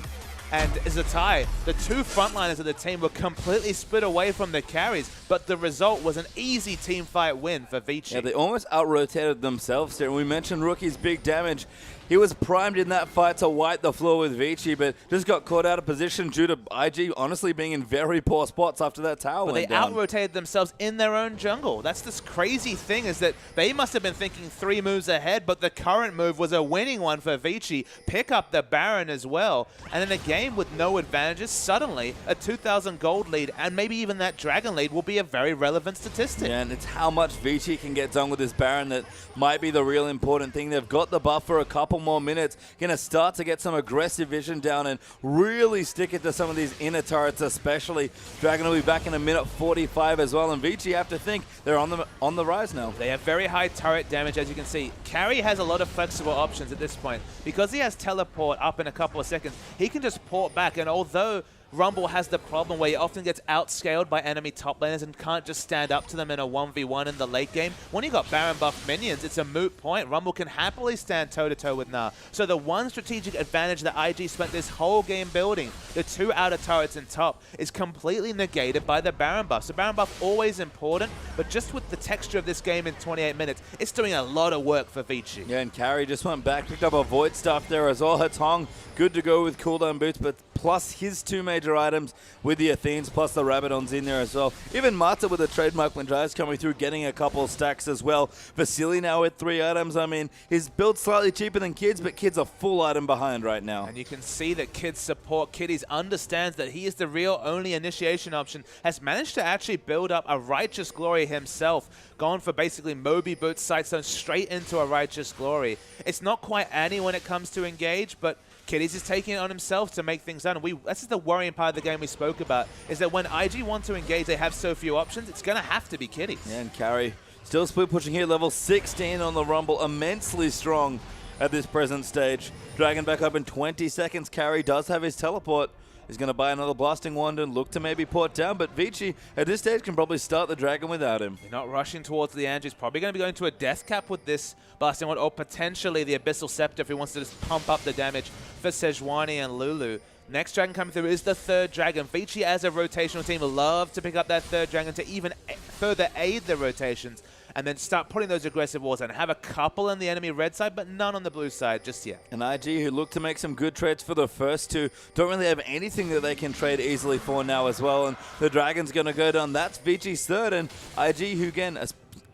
Speaker 1: Zatai, the 2 frontliners of the team, were completely split away from the carries, but the result was an easy team fight win for Vici.
Speaker 2: Yeah, they almost out-rotated themselves here. We mentioned Rookie's big damage. He was primed in that fight to wipe the floor with Vici, but just got caught out of position due to IG honestly being in very poor spots after that tower went down.
Speaker 1: They out-rotated themselves in their own jungle. That's this crazy thing, is that they must have been thinking 3 moves ahead, but the current move was a winning one for Vici. Pick up the Baron as well. And in a game with no advantages, suddenly a 2,000 gold lead and maybe even that dragon lead will be a very relevant statistic.
Speaker 2: Yeah, and it's how much Vici can get done with this Baron that might be the real important thing. They've got the buff for a couple more minutes, going to start to get some aggressive vision down and really stick it to some of these inner turrets especially. Dragon will be back in a minute 45 as well, and Vici have to think they're on the rise now.
Speaker 1: They have very high turret damage, as you can see. Carry has a lot of flexible options at this point. Because he has teleport up in a couple of seconds, he can just port back, and although Rumble has the problem where he often gets outscaled by enemy top laners and can't just stand up to them in a 1v1 in the late game. When you got Baron buff minions, it's a moot point. Rumble can happily stand toe-to-toe with Nah. So the one strategic advantage that IG spent this whole game building, the 2 outer turrets in top, is completely negated by the Baron buff. So Baron buff always important, but just with the texture of this game in 28 minutes, it's doing a lot of work for Vici.
Speaker 2: Yeah, and Carry just went back, picked up a Void stuff there as well. Hatong, good to go with cooldown boots, but plus his 2 major items with the Athenes, plus the Rabadons in there as well. Even Mata with a trademark Lindrais coming through, getting a couple of stacks as well. Vasily now with 3 items. I mean, his build's slightly cheaper than Kid's, but Kid's a full item behind right now.
Speaker 1: And you can see that Kid's support. Kiddies understands that he is the real only initiation option, has managed to actually build up a Righteous Glory himself, gone for basically Moby Boots, Sightstone straight into a Righteous Glory. It's not quite Annie when it comes to engage, but Kiddies is taking it on himself to make things done. This is the worrying part of the game we spoke about, is that when IG want to engage, they have so few options, it's going to have to be Kiddies.
Speaker 2: Yeah, and Carry still split pushing here, level 16 on the Rumble, immensely strong at this present stage. Dragon back up in 20 seconds. Carry does have his teleport. He's going to buy another Blasting Wand and look to maybe port down, but Vici at this stage can probably start the Dragon without him.
Speaker 1: You're not rushing towards the Andrew. He's probably going to be going to a Death Cap with this Blasting Wand, or potentially the Abyssal Scepter if he wants to just pump up the damage for Sejuani and Lulu. Next Dragon coming through is the 3rd Dragon. Vici as a rotational team love to pick up that 3rd Dragon to even further aid the rotations, and then start putting those aggressive walls and have a couple on the enemy red side, but none on the blue side just yet.
Speaker 2: And IG, who look to make some good trades for the first 2, don't really have anything that they can trade easily for now as well, and the Dragon's going to go down. That's Vici's 3rd, and IG, who again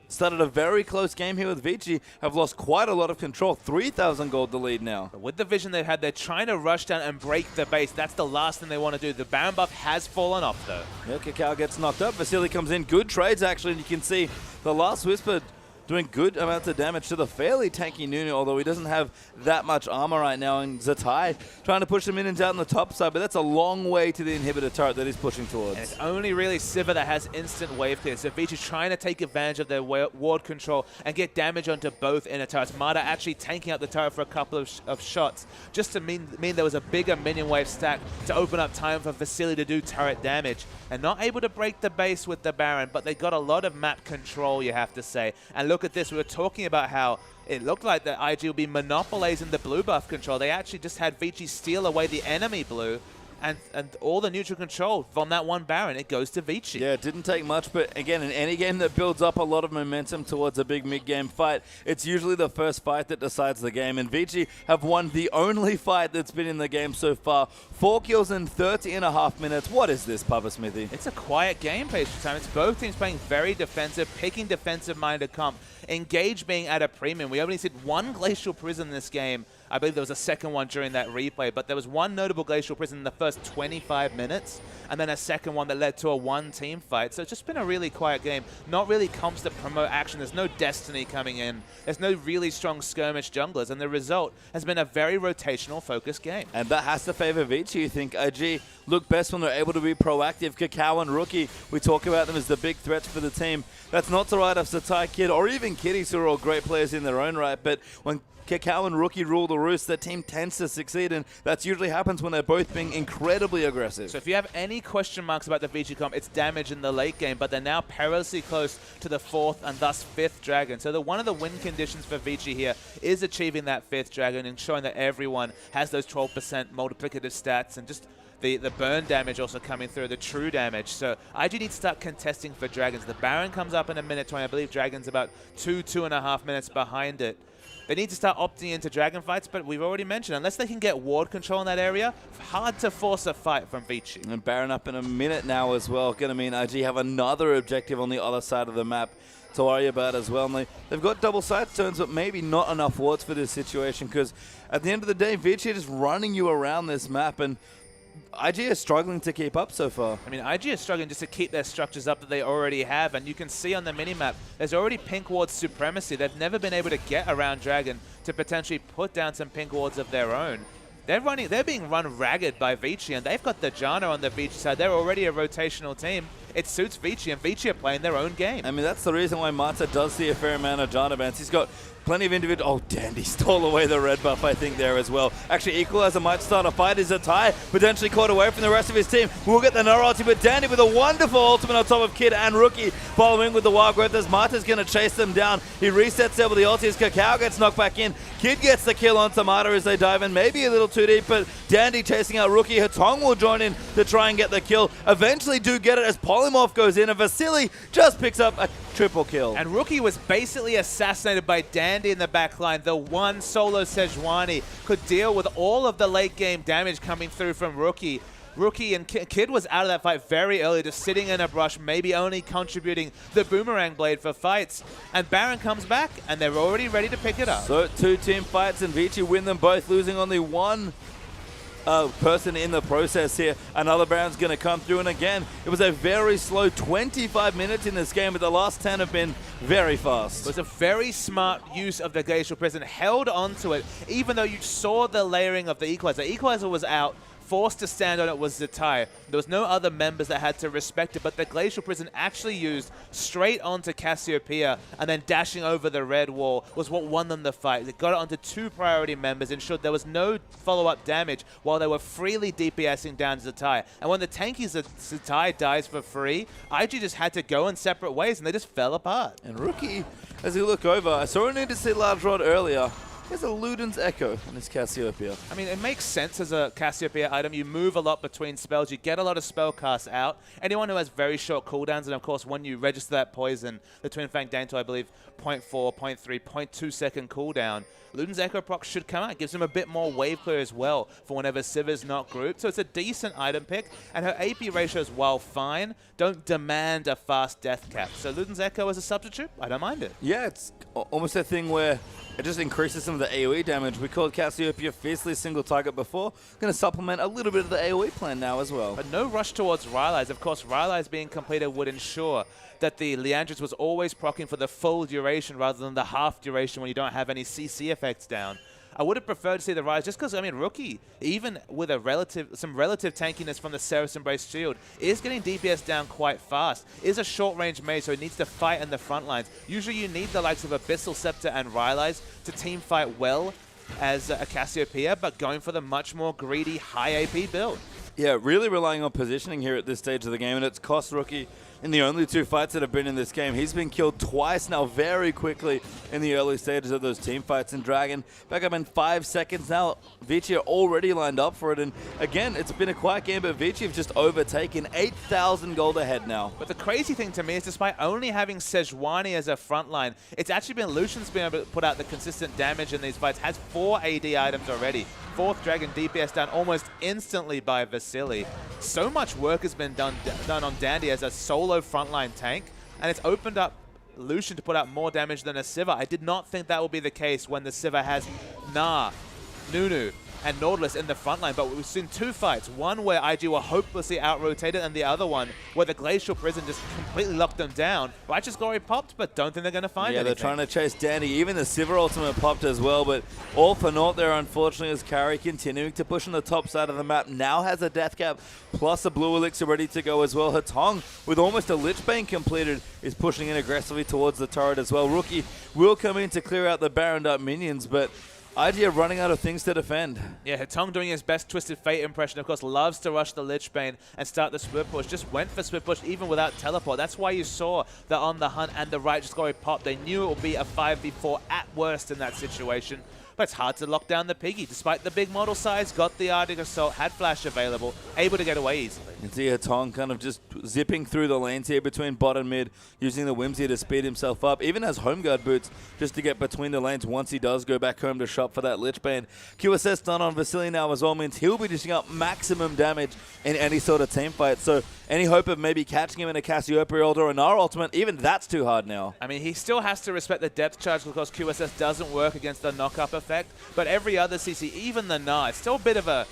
Speaker 2: started a very close game here with Vici, have lost quite a lot of control. 3,000 gold the lead now.
Speaker 1: But with the vision they've had, they're trying to rush down and break the base. That's the last thing they want to do. The Baron buff has fallen off, though.
Speaker 2: Yeah, Kakao gets knocked up. Vasily comes in. Good trades, actually, and you can see the Last Whisper doing good amounts of damage to the fairly tanky Nunu, although he doesn't have that much armor right now. And Zatai trying to push the minions out on the top side, but that's a long way to the inhibitor turret that he's pushing towards.
Speaker 1: And it's only really Sivir that has instant wave clear. So Vici's trying to take advantage of their ward control and get damage onto both inner turrets. Mata actually tanking up the turret for a couple of shots, just to mean there was a bigger minion wave stack to open up time for Vasily to do turret damage. And not able to break the base with the Baron, but they got a lot of map control, you have to say. And look at this, we were talking about how it looked like the IG would be monopolizing the blue buff control. They actually just had Vici steal away the enemy blue, and all the neutral control from that one Baron, it goes to Vici.
Speaker 2: Yeah, it didn't take much, but again, in any game that builds up a lot of momentum towards a big mid-game fight, it's usually the first fight that decides the game, and Vici have won the only fight that's been in the game so far. 4 kills in 30.5 minutes. What is this, Papa Smithy?
Speaker 1: It's a quiet game pace for time. It's both teams playing very defensive, picking defensive-minded comp. Engage being at a premium. We only seen one Glacial Prison in this game. I believe there was a second one during that replay, but there was one notable Glacial Prison in the first 25 minutes, and then a second one that led to a one-team fight. So it's just been a really quiet game. Not really comps that promote action. There's no Destiny coming in. There's no really strong skirmish junglers, and the result has been a very rotational focused game.
Speaker 2: And that has to favor Vici, you think. IG look best when they're able to be proactive. Kakao and Rookie, we talk about them as the big threats for the team. That's not to write off Satai Kid or even Kitties, who are all great players in their own right, but when Kakao and Rookie rule the roost, that team tends to succeed, and that usually happens when they're both being incredibly aggressive.
Speaker 1: So if you have any question marks about the Vici comp, it's damage in the late game, but they're now perilously close to the 4th and thus 5th dragon. So one of the win conditions for Vici here is achieving that 5th dragon and showing that everyone has those 12% multiplicative stats, and just the burn damage also coming through, the true damage. So IG need to start contesting for dragons. The Baron comes up in a minute 20. I believe dragon's about 2.5 minutes behind it. They need to start opting into dragon fights, but we've already mentioned, unless they can get ward control in that area, hard to force a fight from Vici.
Speaker 2: And Baron up in a minute now as well. Going to mean IG have another objective on the other side of the map to worry about as well. And they've got double side stones, but maybe not enough wards for this situation, because at the end of the day, Vici is just running you around this map, and IG is struggling to keep up so far.
Speaker 1: I mean, IG is struggling just to keep their structures up that they already have, and you can see on the minimap, there's already pink ward supremacy. They've never been able to get around Dragon to potentially put down some pink wards of their own. They're being run ragged by Vici, and they've got the Janna on the Vici side. They're already a rotational team. It suits Vici, and Vici are playing their own game.
Speaker 2: I mean, that's the reason why Mata does see a fair amount of Janna bans. He's got plenty of individual... Oh, Dandy stole away the red buff, I think, there as well. Actually, Equalizer might start a fight. Is a tie potentially caught away from the rest of his team? We'll get the Nara ulti, but Dandy with a wonderful ultimate on top of Kid and Rookie, following with the Wild Growth as Mata's going to chase them down. He resets there with the ulti as Kakao gets knocked back in. Kid gets the kill onto Mata as they dive in, maybe a little too deep, but Dandy chasing out Rookie. Hatong will join in to try and get the kill. Eventually do get it as Polymorph goes in, and Vasily just picks up a triple kill.
Speaker 1: And Rookie was basically assassinated by Dandy in the back line. The one solo Sejuani could deal with all of the late game damage coming through from Rookie. Rookie and Kid was out of that fight very early, just sitting in a brush, maybe only contributing the Boomerang Blade for fights. And Baron comes back, and they're already ready to pick it up.
Speaker 2: So 2 team fights, and Vici win them both, losing only one person in the process here. Another Baron's going to come through, and again, it was a very slow 25 minutes in this game, but the last 10 have been very fast.
Speaker 1: It was a very smart use of the Glacial Prison, held onto it, even though you saw the layering of the Equalizer. Equalizer was out. Forced to stand on it was Zatai. There was no other members that had to respect it, but the Glacial Prison actually used straight onto Cassiopeia, and then dashing over the red wall was what won them the fight. They got it onto 2 priority members, ensured there was no follow-up damage while they were freely DPSing down Zatai. And when the tanky Zatai dies for free, IG just had to go in separate ways, and they just fell apart.
Speaker 2: And Rookie, as you look over, I saw a need to see Large Rod earlier. There's a Luden's Echo in his Cassiopeia.
Speaker 1: I mean, it makes sense as a Cassiopeia item. You move a lot between spells. You get a lot of spell casts out. Anyone who has very short cooldowns, and of course, when you register that poison, the Twin Fang Dainto, I believe, 0.4, 0.3, 0.2 second cooldown. Luden's Echo proc should come out. It gives him a bit more wave clear as well for whenever Sivir's not grouped. So it's a decent item pick, and her AP ratios, while fine, don't demand a fast death cap. So Luden's Echo as a substitute, I don't mind it.
Speaker 2: Yeah, it's almost a thing where it just increases some of the AoE damage. We called Cassiopeia fiercely single target before. Going to supplement a little bit of the AoE plan now as well.
Speaker 1: But no rush towards Rylai's. Of course, Rylai's being completed would ensure that the Leandris was always proccing for the full duration rather than the half duration when you don't have any CC effects down. I would have preferred to see the Rise just because, I mean, Rookie, even with a some relative tankiness from the Seraph Embrace shield, is getting DPS down quite fast. Is a short-range mage, so he needs to fight in the front lines. Usually you need the likes of Abyssal Scepter and Rylai's to team fight well as a Cassiopeia, but going for the much more greedy, high AP build.
Speaker 2: Yeah, really relying on positioning here at this stage of the game, and it's cost Rookie in the only 2 fights that have been in this game. He's been killed twice now very quickly in the early stages of those team fights. And Dragon back up in 5 seconds now. Vici are already lined up for it. And again, it's been a quiet game, but Vici have just overtaken 8,000 gold ahead now.
Speaker 1: But the crazy thing to me is despite only having Sejuani as a frontline, it's actually been Lucian's been able to put out the consistent damage in these fights. Has 4 AD items already. 4th Dragon DPS down almost instantly by Vasily. So much work has been done on Dandy as a solo frontline tank, and it's opened up Lucian to put out more damage than a Sivir. I did not think that would be the case when the Sivir has Gnar, Nunu, and Nautilus in the front line, but we've seen 2 fights. One where IG were hopelessly out-rotated, and the other one where the Glacial Prison just completely locked them down. Righteous Glory popped, but don't think they're going to find anything.
Speaker 2: Yeah, they're trying to chase Dandy. Even the Sivir ultimate popped as well, but all for naught there, unfortunately, as Carry continuing to push on the top side of the map. Now has a Death Cap, plus a Blue Elixir ready to go as well. Hatong, with almost a Lich Bane completed, is pushing in aggressively towards the turret as well. Rookie will come in to clear out the Baroned up minions, but IG are running out of things to defend. Yeah,
Speaker 1: Hatong doing his best Twisted Fate impression, of course, loves to rush the Lich Bane and start the split push. Just went for split push even without teleport. That's why you saw the On the Hunt and the Righteous Glory pop. They knew it would be a 5v4 at worst in that situation. But it's hard to lock down the Piggy. Despite the big model size, got the Arctic Assault, had Flash available, able to get away easily.
Speaker 2: You can see Hatong kind of just zipping through the lanes here between bot and mid, using the Whimsy to speed himself up. Even has Home Guard boots just to get between the lanes once he does go back home to shop for that Lich Bane. QSS done on Vasily now as well means he'll be dishing up maximum damage in any sort of team fight. So any hope of maybe catching him in a Cassiopeia ult or a Gnar ultimate, even that's too hard now.
Speaker 1: I mean, he still has to respect the depth charge because QSS doesn't work against the knock-up effect. But every other CC, even the Gnar, it's still a bit of a...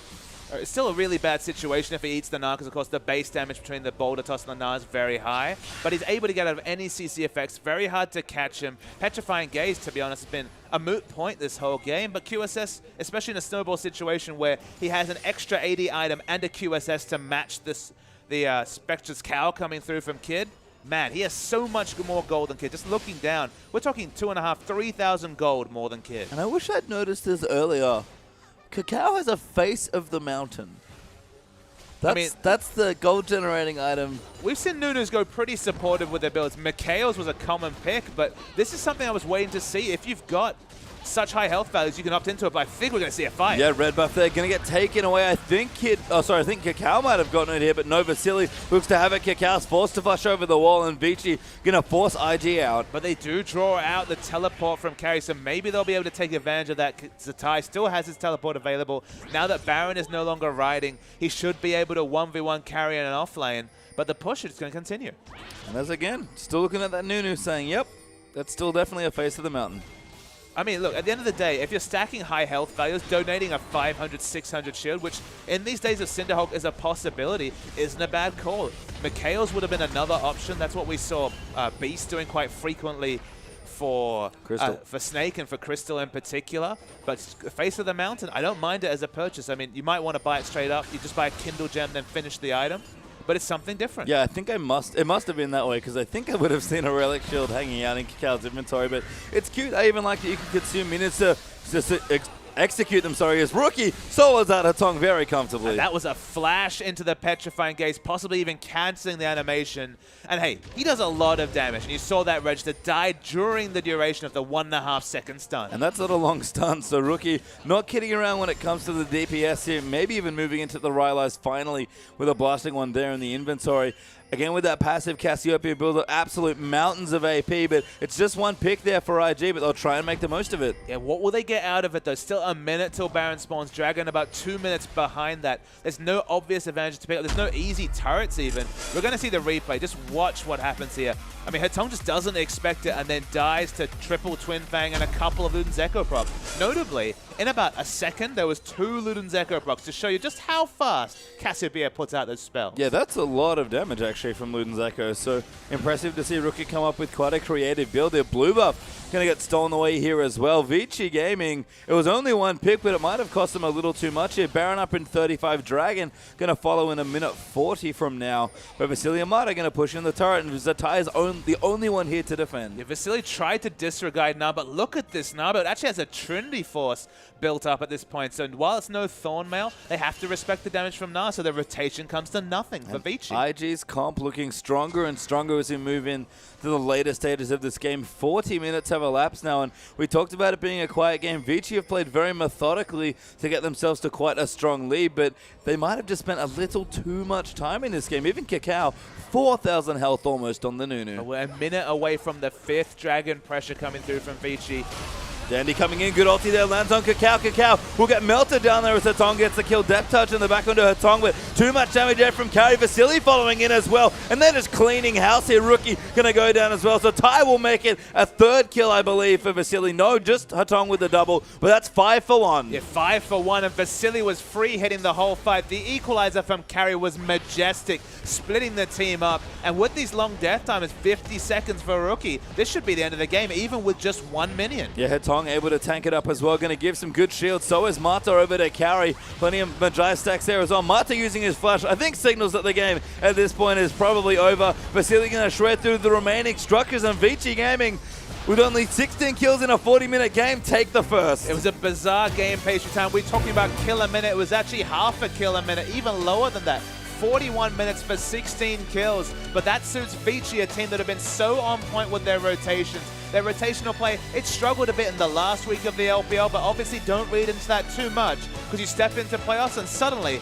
Speaker 1: It's still a really bad situation if he eats the Gnar, because of course the base damage between the Boulder Toss and the Gnar is very high. But he's able to get out of any CC effects. Very hard to catch him. Petrifying Gaze, to be honest, has been a moot point this whole game. But QSS, especially in a snowball situation where he has an extra AD item and a QSS to match the Spectre's Cow coming through from Kid, man, he has so much more gold than Kid. Just looking down, we're talking 2,500, 3,000 gold more than Kid.
Speaker 2: And I wish I'd noticed this earlier. Cacao has a Face of the Mountain. That's the gold generating item.
Speaker 1: We've seen Nunus go pretty supportive with their builds. Mikhail's was a common pick, but this is something I was waiting to see. If you've got such high health values, you can opt into it, but I think we're going to see a fight.
Speaker 2: Yeah, red buff there, going to get taken away. I think I think Cacao might have gotten it here, but no, Vasily looks to have it. Cacao's forced to flush over the wall, and Vici going to force IG out.
Speaker 1: But they do draw out the teleport from Carry, so maybe they'll be able to take advantage of that. Zatai still has his teleport available. Now that Baron is no longer riding, he should be able to 1v1 Carry in an off lane, but the push is going to continue.
Speaker 2: And as again, still looking at that Nunu saying, yep, that's still definitely a Face of the Mountain.
Speaker 1: I mean, look, at the end of the day, if you're stacking high health values, donating a 500, 600 shield, which in these days of Cinderhulk is a possibility, isn't a bad call. Mikhail's would have been another option. That's what we saw Beast doing quite frequently for Snake and for Crystal in particular. But Face of the Mountain, I don't mind it as a purchase. I mean, you might want to buy it straight up. You just buy a Kindle Gem, then finish the item. But it's something different.
Speaker 2: Yeah, I think it must have been that way, because I think I would have seen a Relic Shield hanging out in Cacao's inventory, but it's cute. I even like that you can consume minutes to execute them, as Rookie solos out Hatong very comfortably.
Speaker 1: And that was a flash into the Petrifying Gaze, possibly even cancelling the animation. And hey, he does a lot of damage, and you saw that register died during the duration of the 1.5 second stun.
Speaker 2: And that's not a long stun, so Rookie not kidding around when it comes to the DPS here, maybe even moving into the Rylai's finally with a blasting one there in the inventory. Again, with that passive Cassiopeia build up, absolute mountains of AP, but it's just one pick there for IG, but they'll try and make the most of it.
Speaker 1: Yeah, what will they get out of it, though? Still a minute till Baron spawns. Dragon about 2 minutes behind that. There's no obvious advantage to pick up. There's no easy turrets, even. We're going to see the replay. Just watch what happens here. I mean, Hatong just doesn't expect it and then dies to triple Twin Fang and a couple of Luden's Echo procs. Notably, in about a second, there was 2 Luden's Echo procs to show you just how fast Cassiopeia puts out those spells.
Speaker 2: Yeah, that's a lot of damage, actually, from Luden's Echo. So impressive to see Rookie come up with quite a creative build there. Blue buff going to get stolen away here as well. Vici Gaming, it was only one pick, but it might have cost them a little too much here. Baron up in 35, Dragon going to follow in a minute 40 from now. But Vasily Amata going to push in the turret, and Zatai is the only one here to defend.
Speaker 1: Yeah, Vasily tried to disregard Nah, but look at this Nah. It actually has a Trinity Force built up at this point. So while it's no Thornmail, they have to respect the damage from Nah, so the rotation comes to nothing for Vici.
Speaker 2: IG's comp looking stronger and stronger as we move in to the later stages of this game. 40 minutes have elapsed now, and we talked about it being a quiet game. Vici have played very methodically to get themselves to quite a strong lead, but they might have just spent a little too much time in this game. Even Cacao, 4,000 health almost on the Nunu.
Speaker 1: We're a minute away from the 5th Dragon pressure coming through from Vici.
Speaker 2: Dandy coming in, good ulti there, lands on Cacao. Cacao will get melted down there as Hatong gets the kill. Depth touch in the back onto Hatong, but too much damage there from Carry. Vasily following in as well, and they're just cleaning house here. Rookie going to go down as well, so Ty will make it a 3rd kill, I believe, for Vasily. No, just Hatong with the double, but that's 5 for 1.
Speaker 1: Yeah, 5 for 1, and Vasily was free hitting the whole fight. The equalizer from Carry was majestic, splitting the team up, and with these long death times, 50 seconds for Rookie, this should be the end of the game, even with just 1 minion.
Speaker 2: Yeah, Hatong able to tank it up as well. Going to give some good shield. So is Mata over to Carry. Plenty of Magi stacks there as well. Mata using his flash, I think, signals that the game at this point is probably over. Vasily going to shred through the remaining structures, and Vici Gaming, with only 16 kills in a 40-minute game, take the first.
Speaker 1: It was a bizarre game pastry time. We're talking about kill a minute. It was actually half a kill a minute, even lower than that. 41 minutes for 16 kills, but that suits Vici, a team that have been so on point with their rotations. Their rotational play, it struggled a bit in the last week of the LPL, but obviously don't read into that too much, because you step into playoffs and suddenly,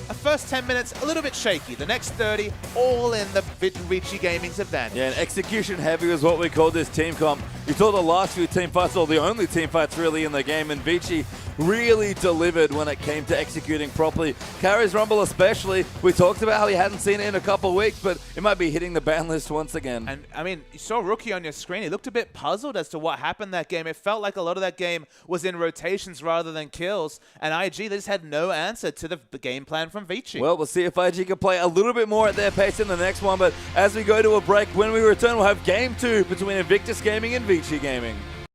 Speaker 1: a first 10 minutes, a little bit shaky. The next 30, all in the Vici Gaming's advantage.
Speaker 2: Yeah, and execution heavy is what we call this team comp. You saw the last few team fights, or the only team fights really in the game, and Vici really delivered when it came to executing properly. Carry's Rumble especially, we talked about how he hadn't seen it in a couple of weeks, but it might be hitting the ban list once again.
Speaker 1: And I mean, you saw Rookie on your screen. He looked a bit puzzled as to what happened that game. It felt like a lot of that game was in rotations rather than kills, and IG, they just had no answer to the game plan from Vici.
Speaker 2: Well, we'll see if IG can play a little bit more at their pace in the next one, but as we go to a break, when we return, we'll have Game 2 between Invictus Gaming and Vici Gaming.